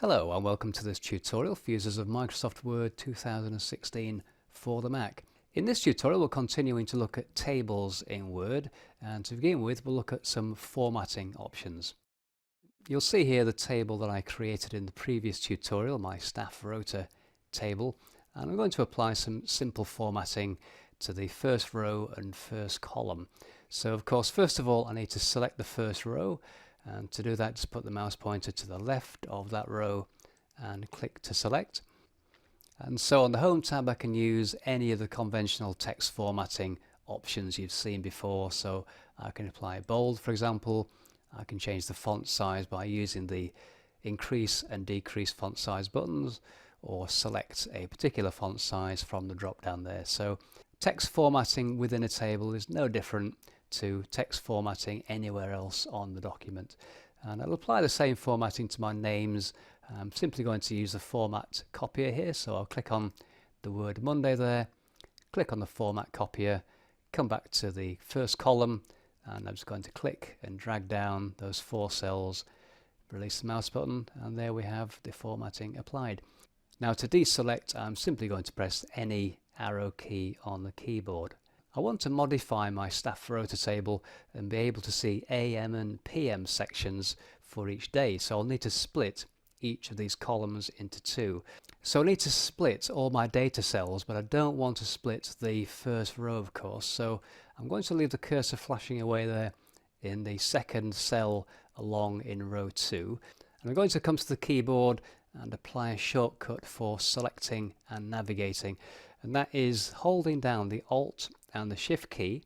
Hello and welcome to this tutorial for users of Microsoft Word 2016 for the Mac. In this tutorial we're continuing to look at tables in Word, and to begin with we'll look at some formatting options. You'll see here the table that I created in the previous tutorial, my staff rota table, and I'm going to apply some simple formatting to the first row and first column. So of course first of all I need to select the first row, and to do that just put the mouse pointer to the left of that row and click to select. And so on the Home tab I can use any of the conventional text formatting options you've seen before. So I can apply bold, for example. I can change the font size by using the increase and decrease font size buttons, or select a particular font size from the drop down there. So text formatting within a table is no different to text formatting anywhere else on the document, and I'll apply the same formatting to my names. I'm simply going to use the format copier here, so I'll click on the word Monday there, click on the format copier, come back to the first column, and I'm just going to click and drag down those 4 cells, release the mouse button, and there we have the formatting applied. Now to deselect I'm simply going to press any arrow key on the keyboard. I want to modify my staff rota table and be able to see AM and PM sections for each day, so I'll need to split each of these columns into 2. So I need to split all my data cells, but I don't want to split the first row of course, so I'm going to leave the cursor flashing away there in the second cell along in row 2, and I'm going to come to the keyboard and apply a shortcut for selecting and navigating, and that is holding down the Alt and the Shift key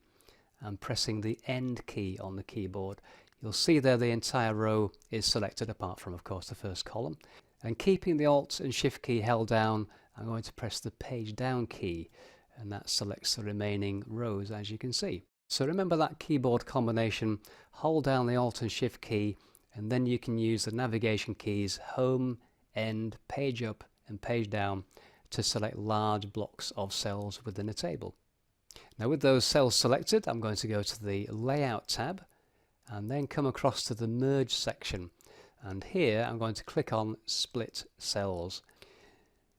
and pressing the End key on the keyboard. You'll see there the entire row is selected apart from of course the first column, and keeping the Alt and Shift key held down I'm going to press the Page Down key, and that selects the remaining rows as you can see. So remember that keyboard combination: hold down the Alt and Shift key, and then you can use the navigation keys Home, End, Page Up and Page Down to select large blocks of cells within a table. Now with those cells selected I'm going to go to the Layout tab and then come across to the Merge section, and here I'm going to click on Split Cells,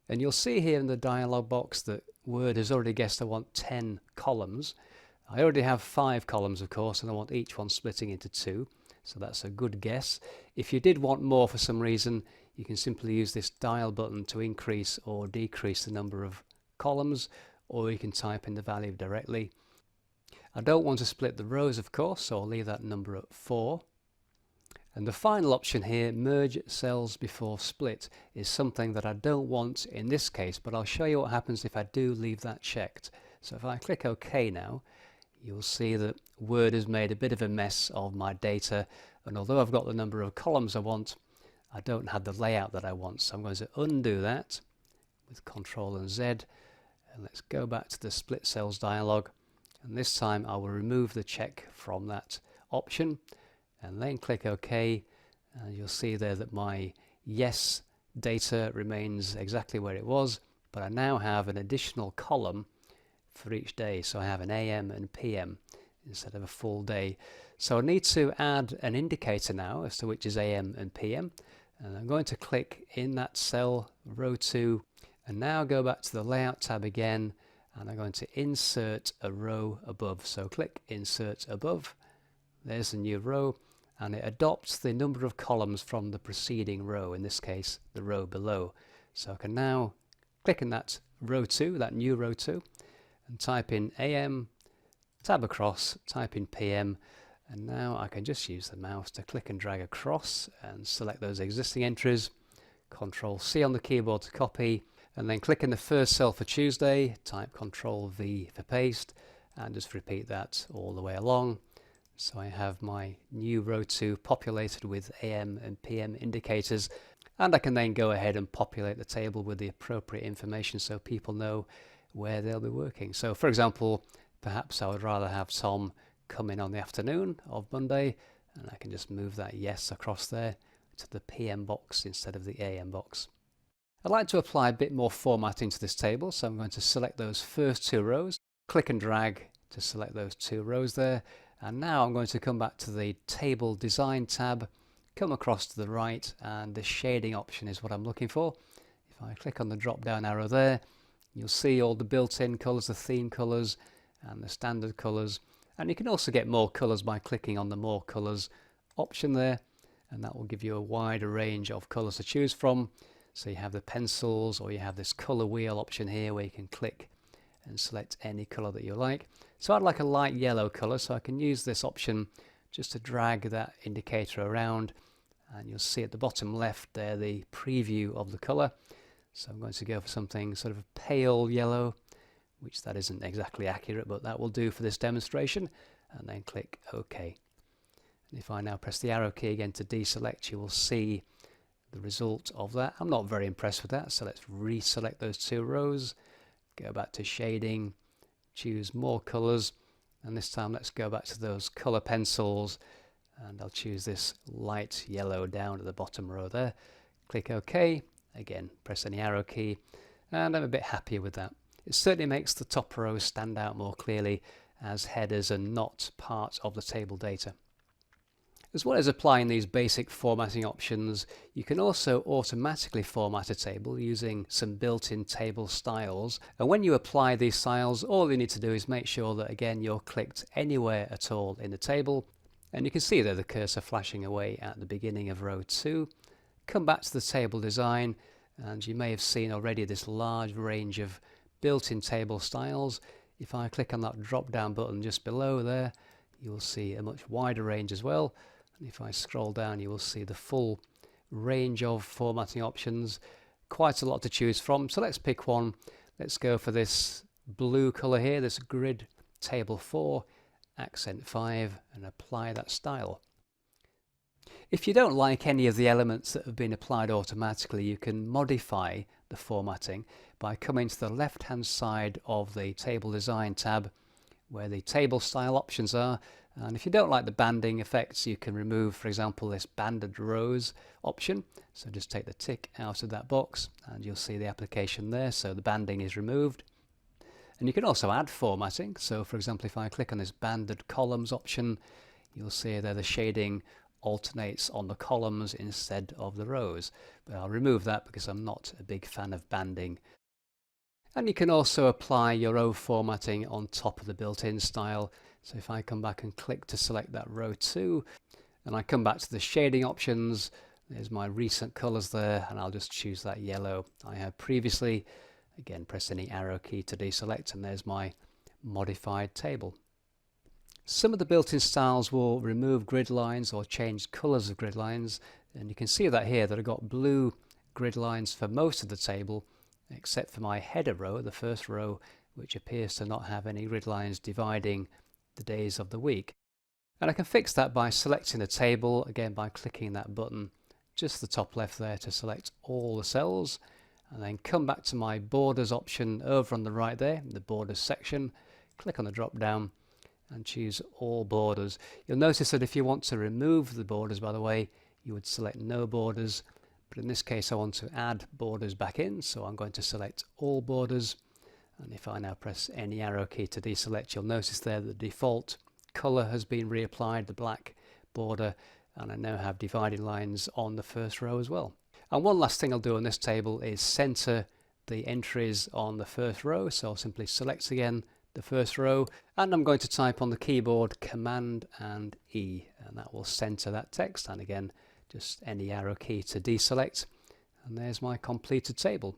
and you'll see here in the dialog box that Word has already guessed I want 10 columns. I already have 5 columns of course, and I want each one splitting into 2, so that's a good guess. If you did want more for some reason, you can simply use this dial button to increase or decrease the number of columns, or you can type in the value directly. I don't want to split the rows of course, so I'll leave that number at 4. And the final option here, Merge Cells Before Split, is something that I don't want in this case, but I'll show you what happens if I do leave that checked. So if I click OK now, you'll see that Word has made a bit of a mess of my data, and although I've got the number of columns I want, I don't have the layout that I want. So I'm going to undo that with Ctrl and Z, and let's go back to the Split Cells dialog, and this time I will remove the check from that option and then click OK, and you'll see there that my yes data remains exactly where it was, but I now have an additional column for each day, so I have an AM and PM instead of a full day. So I need to add an indicator now as to which is AM and PM, and I'm going to click in that cell, row 2, and now go back to the Layout tab again, and I'm going to insert a row above. So click Insert Above, there's the new row, and it adopts the number of columns from the preceding row, in this case the row below. So I can now click in that row 2, that new row 2, and type in AM, tab across, type in PM, and now I can just use the mouse to click and drag across and select those existing entries. Ctrl C on the keyboard to copy, and then click in the first cell for Tuesday, type Ctrl V for paste, and just repeat that all the way along. So I have my new row 2 populated with AM and PM indicators, and I can then go ahead and populate the table with the appropriate information so people know where they'll be working. So for example, perhaps I would rather have Tom come in on the afternoon of Monday, and I can just move that yes across there to the PM box instead of the AM box. I'd like to apply a bit more formatting to this table, so I'm going to select those first 2 rows, click and drag to select those 2 rows there, and now I'm going to come back to the Table Design tab, come across to the right, and the shading option is what I'm looking for. If I click on the drop down arrow there, you'll see all the built-in colours, the theme colours and the standard colours, and you can also get more colours by clicking on the more colours option there, and that will give you a wider range of colours to choose from. So you have the pencils, or you have this colour wheel option here where you can click and select any colour that you like. So I'd like a light yellow colour, so I can use this option just to drag that indicator around, and you'll see at the bottom left there the preview of the colour. So I'm going to go for something sort of pale yellow, which that isn't exactly accurate, but that will do for this demonstration, and then click OK. And if I now press the arrow key again to deselect, you will see the result of that. I'm not very impressed with that, so let's reselect those two rows, go back to shading, choose more colours, and this time let's go back to those colour pencils, and I'll choose this light yellow down at the bottom row there. Click OK, again press any arrow key, and I'm a bit happier with that. It certainly makes the top rows stand out more clearly as headers and not part of the table data. As well as applying these basic formatting options, you can also automatically format a table using some built-in table styles. And when you apply these styles, all you need to do is make sure that again you're clicked anywhere at all in the table. And you can see there the cursor flashing away at the beginning of row 2. Come back to the table design, and you may have seen already this large range of built-in table styles. If I click on that drop down button just below there, you will see a much wider range as well. And if I scroll down, you will see the full range of formatting options. Quite a lot to choose from, so let's pick one. Let's go for this blue colour here, this grid table 4, accent 5, and apply that style. If you don't like any of the elements that have been applied automatically, you can modify the formatting by coming to the left hand side of the table design tab where the table style options are. And if you don't like the banding effects, you can remove, for example, this banded rows option. So just take the tick out of that box and you'll see the application there. So the banding is removed. And you can also add formatting. So for example, if I click on this banded columns option, you'll see there the shading alternates on the columns instead of the rows. But I'll remove that because I'm not a big fan of banding. And you can also apply your own formatting on top of the built-in style. So if I come back and click to select that row 2, and I come back to the shading options, there's my recent colours there, and I'll just choose that yellow I had previously. Again, press any arrow key to deselect, and there's my modified table. Some of the built-in styles will remove grid lines or change colours of grid lines, and you can see that here that I've got blue grid lines for most of the table, except for my header row, the first row, which appears to not have any grid lines dividing the days of the week. And I can fix that by selecting the table, again by clicking that button just the top left there to select all the cells, and then come back to my borders option over on the right there, the borders section, click on the drop down and choose all borders. You'll notice that if you want to remove the borders, by the way, you would select no borders, but in this case I want to add borders back in, so I'm going to select all borders. And if I now press any arrow key to deselect, you'll notice there that the default colour has been reapplied, the black border, and I now have dividing lines on the first row as well. And one last thing I'll do on this table is centre the entries on the first row, so I'll simply select again the first row, and I'm going to type on the keyboard Command and E, and that will centre that text, and again just any arrow key to deselect, and there's my completed table.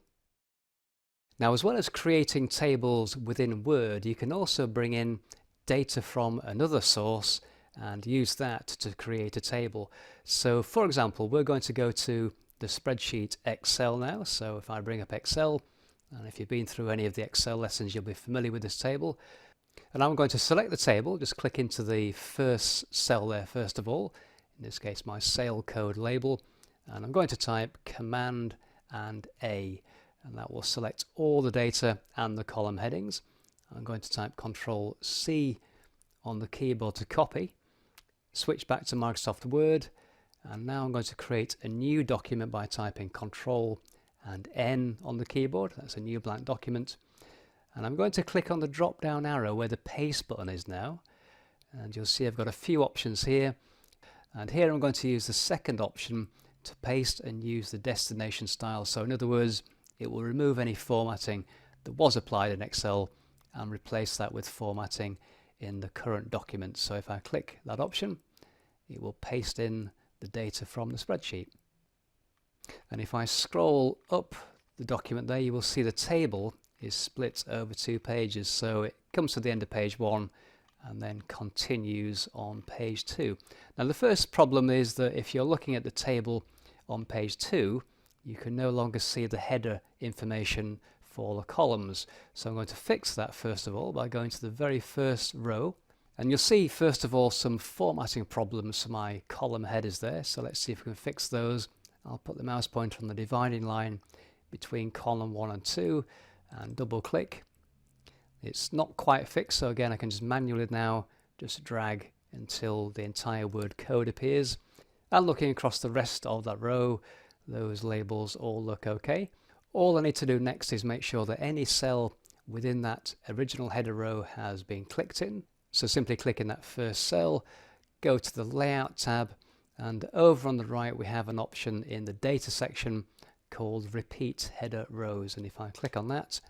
Now, as well as creating tables within Word, you can also bring in data from another source and use that to create a table. So for example, we're going to go to the spreadsheet Excel now. So if I bring up Excel, and if you've been through any of the Excel lessons, you'll be familiar with this table. And I'm going to select the table, just click into the first cell there first of all, in this case my sale code label, and I'm going to type Command and A. And that will select all the data and the column headings. I'm going to type Control C on the keyboard to copy, switch back to Microsoft Word, and now I'm going to create a new document by typing Control and N on the keyboard. That's a new blank document, and I'm going to click on the drop down arrow where the paste button is now, and you'll see I've got a few options here. And here I'm going to use the second option to paste and use the destination style. So in other words, it will remove any formatting that was applied in Excel and replace that with formatting in the current document. So if I click that option, it will paste in the data from the spreadsheet. And if I scroll up the document there, you will see the table is split over 2 pages. So it comes to the end of page 1 and then continues on page 2. Now the first problem is that if you're looking at the table on page 2, you can no longer see the header information for the columns. So I'm going to fix that first of all by going to the very first row. And you'll see first of all some formatting problems for my column headers there. So let's see if we can fix those. I'll put the mouse pointer on the dividing line between column 1 and 2 and double click. It's not quite fixed, so again I can just manually now just drag until the entire word code appears. And looking across the rest of that row, those labels all look okay. All I need to do next is make sure that any cell within that original header row has been clicked in. So simply click in that first cell, go to the Layout tab, and over on the right we have an option in the Data section called Repeat Header Rows. And if I click on that,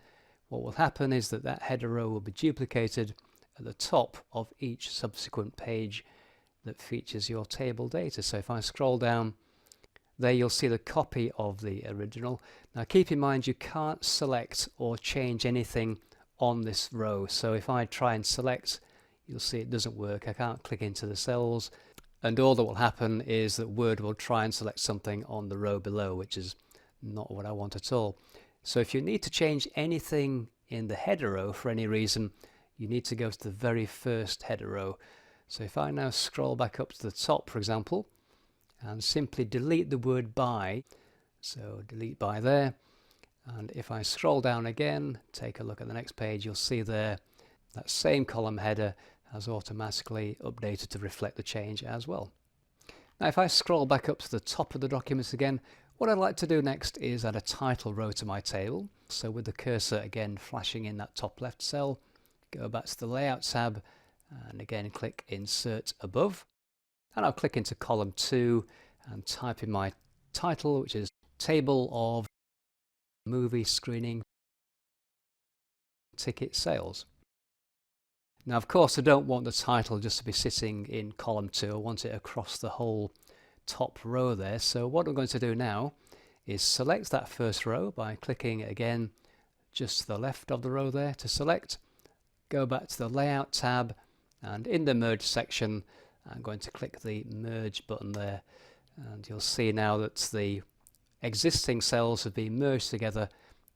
what will happen is that that header row will be duplicated at the top of each subsequent page that features your table data. So if I scroll down, there you'll see the copy of the original. Now keep in mind you can't select or change anything on this row. So if I try and select, you'll see it doesn't work. I can't click into the cells, and all that will happen is that Word will try and select something on the row below, which is not what I want at all. So if you need to change anything in the header row for any reason, you need to go to the very first header row. So if I now scroll back up to the top, for example, and simply delete the word by, so delete by there, and if I scroll down again, take a look at the next page, you'll see there that same column header has automatically updated to reflect the change as well. Now if I scroll back up to the top of the documents again, what I'd like to do next is add a title row to my table. So with the cursor again flashing in that top left cell, go back to the Layout tab and again click Insert Above. And I'll click into column 2 and type in my title, which is Table of Movie Screening Ticket Sales. Now of course I don't want the title just to be sitting in column 2, I want it across the whole top row there. So what I'm going to do now is select that first row by clicking again just to the left of the row there to select, go back to the Layout tab, and in the Merge section I'm going to click the Merge button there, and you'll see now that the existing cells have been merged together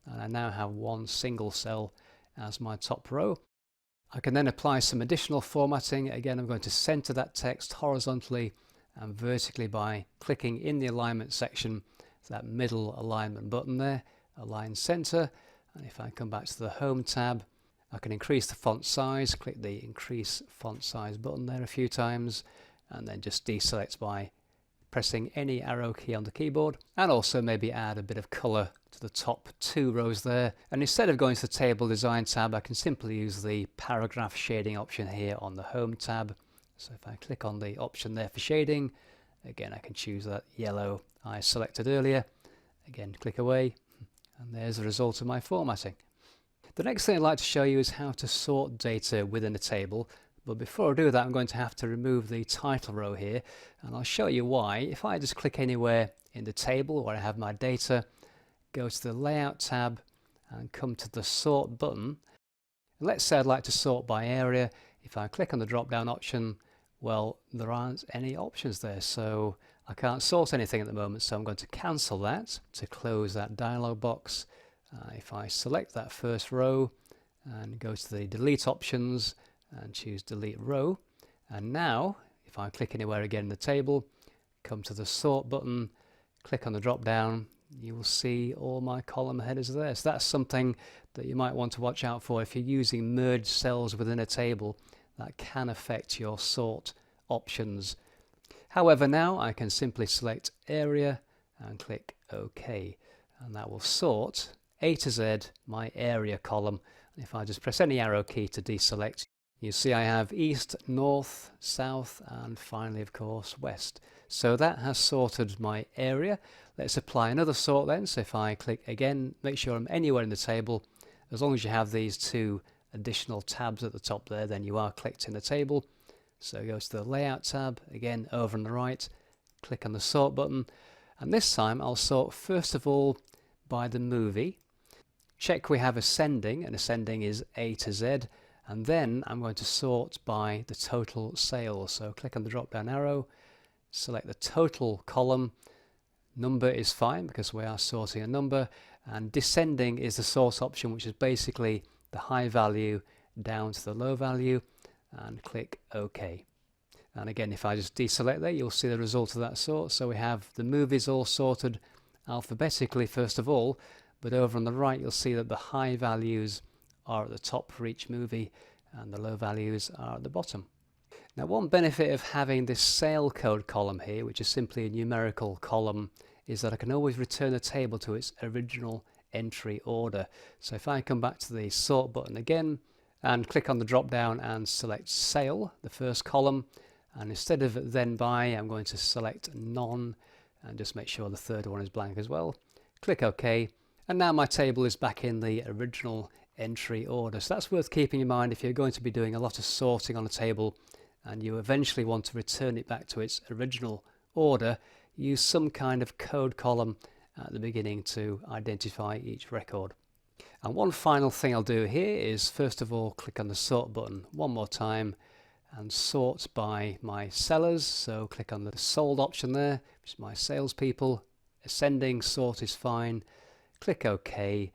and I now have one single cell as my top row. I can then apply some additional formatting. Again, I'm going to center that text horizontally and vertically by clicking in the alignment section, that middle alignment button there, align center. And if I come back to the Home tab, I can increase the font size, click the Increase Font Size button there a few times, and then just deselect by pressing any arrow key on the keyboard, and also maybe add a bit of color to the top 2 rows there. And instead of going to the Table Design tab, I can simply use the paragraph shading option here on the Home tab. So if I click on the option there for shading, again I can choose that yellow I selected earlier, again click away, and there's the result of my formatting. The next thing I'd like to show you is how to sort data within a table, but before I do that I'm going to have to remove the title row here, and I'll show you why. If I just click anywhere in the table where I have my data, go to the Layout tab and come to the Sort button, and let's say I'd like to sort by area. If I click on the drop down option, well, there aren't any options there, so I can't sort anything at the moment, so I'm going to cancel that to close that dialog box. If I select that first row and go to the delete options and choose delete row, and now if I click anywhere again in the table, come to the Sort button, click on the drop down, you will see all my column headers there. So that's something that you might want to watch out for if you're using merged cells within a table. That can affect your sort options. However, now I can simply select area and click OK, and that will sort A to Z my area column. And if I just press any arrow key to deselect, You see I have east, north, south, and finally of course west. So that has sorted my area. Let's apply another sort then. So if I click again, make sure I'm anywhere in the table. As long as you have these two additional tabs at the top there, then you are clicked in the table. So go to the layout tab, again over on the right, click on the sort button, and this time I'll sort first of all by the movie. Check we have ascending, and ascending is A to Z, and then I'm going to sort by the total sales. So click on the drop down arrow, select the total column. Number is fine because we are sorting a number, and descending is the sort option, which is basically the high value down to the low value, and click OK. And again, if I just deselect there, you'll see the result of that sort. So we have the movies all sorted alphabetically first of all, but over on the right you'll see that the high values are at the top for each movie and the low values are at the bottom. Now, one benefit of having this sale code column here, which is simply a numerical column, is that I can always return the table to its original entry order. So if I come back to the sort button again and click on the drop down and select sale, the first column, and instead of then by, I'm going to select none and just make sure the third one is blank as well. Click OK, and now my table is back in the original entry order. So that's worth keeping in mind if you're going to be doing a lot of sorting on a table and you eventually want to return it back to its original order. Use some kind of code column at the beginning to identify each record. And one final thing I'll do here is first of all click on the sort button one more time and sort by my sellers. So click on the sold option there, which is my salespeople. Ascending sort is fine. Click OK,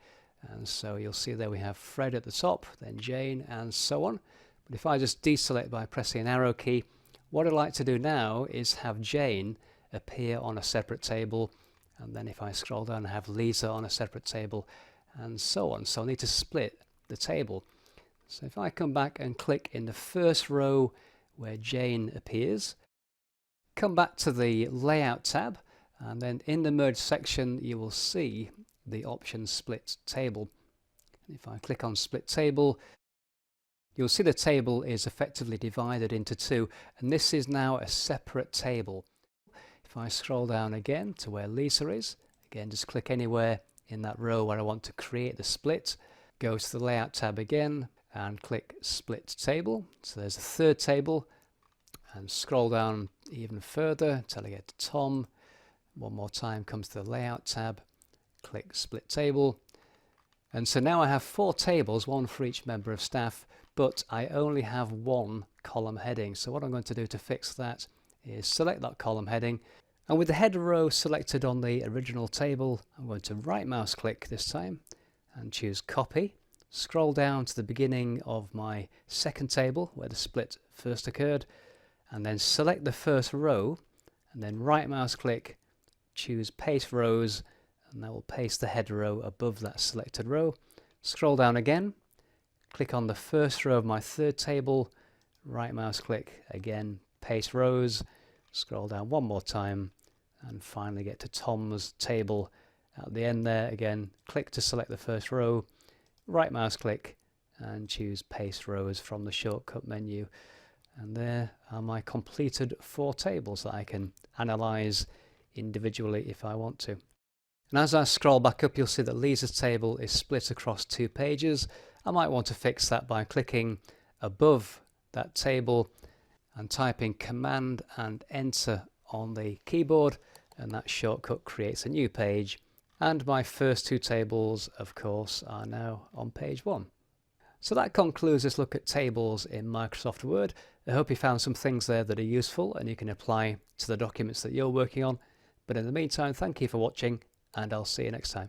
and so you'll see there we have Fred at the top, then Jane, and so on. But if I just deselect by pressing an arrow key, what I'd like to do now is have Jane appear on a separate table, and then if I scroll down I have Lisa on a separate table, and so on. So I need to split the table. So if I come back and click in the first row where Jane appears, come back to the layout tab, and then in the merge section you will see the option split table. And if I click on split table, you'll see the table is effectively divided into two, and this is now a separate table. If I scroll down again to where Lisa is, again just click anywhere in that row where I want to create the split, go to the layout tab again and click split table. So there's a third table, and scroll down even further until I get to Tom. One more time, come to the layout tab, click split table, and so now I have four tables, one for each member of staff, but I only have one column heading. So what I'm going to do to fix that is select that column heading, and with the header row selected on the original table, I'm going to right mouse click this time and choose copy. Scroll down to the beginning of my second table where the split first occurred, and then select the first row and then right mouse click, choose paste rows, and that will paste the header row above that selected row. Scroll down again, click on the first row of my third table, right mouse click, again paste rows, scroll down one more time, and finally get to Tom's table at the end there. Again, click to select the first row, right mouse click, and choose paste rows from the shortcut menu. And there are my completed four tables that I can analyze individually if I want to. And as I scroll back up, you'll see that Lisa's table is split across two pages. I might want to fix that by clicking above that table and typing Command and Enter on the keyboard, and that shortcut creates a new page. And my first two tables, of course, are now on page one. So that concludes this look at tables in Microsoft Word. I hope you found some things there that are useful and you can apply to the documents that you're working on. But in the meantime, thank you for watching, and I'll see you next time.